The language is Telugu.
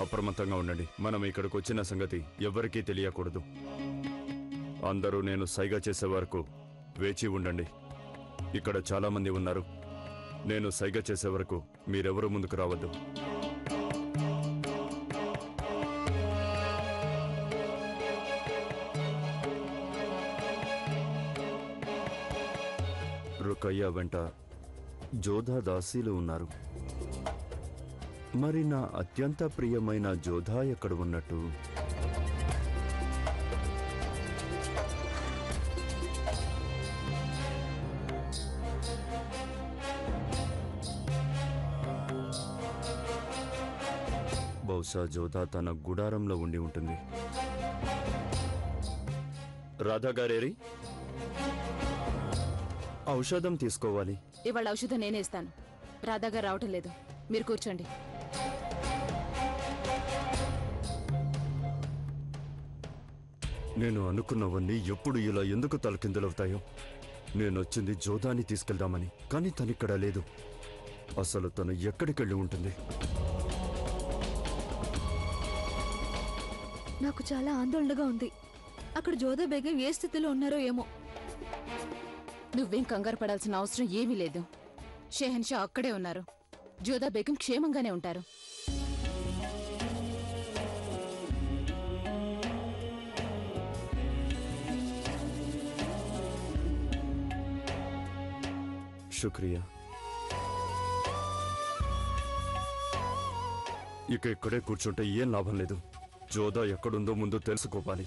అప్రమత్తంగా ఉండండి. మనం ఇక్కడికి వచ్చిన సంగతి ఎవ్వరికీ తెలియకూడదు. అందరూ నేను సైగ చేసే వరకు వేచి ఉండండి. ఇక్కడ చాలా మంది ఉన్నారు. నేను సైగ చేసే వరకు మీరెవరూ ముందుకు రావద్దు. రుకయ్య వెంట జోధా దాసీలు ఉన్నారు. మరి నా అత్యంత ప్రియమైన జోధా ఎక్కడ ఉన్నట్టు? బహుశా జోధా తన గుడారంలో ఉండి ఉంటుంది. రాధా గారేరి, ఔషధం తీసుకోవాలి. ఇవాళ ఔషధం నేనే ఇస్తాను. రాధాగా రావటం లేదు. మీరు కూర్చోండి. నేను అనుకున్నవన్నీ ఎప్పుడు ఇలా ఎందుకు తలకిందులవుతాయో. నేనొచ్చింది జోధాని తీసుకెళ్దామని, కానీ తనిక్కడ లేదు. అసలు తను ఎక్కడికెళ్ళి ఉంటుంది? నాకు చాలా ఆందోళనగా ఉంది. అక్కడ జోధా బేగం ఏ స్థితిలో ఉన్నారో ఏమో. నువ్వేం కంగారు పడాల్సిన అవసరం ఏమీ లేదు. షెహన్షా అక్కడే ఉన్నారు. జోధా బేగం క్షేమంగానే ఉంటారు. శుక్రియా. ఇక ఇక్కడే కూర్చుంటే ఏం లాభం లేదు. జోధా ఎక్కడుందో ముందు తెలుసుకోవాలి.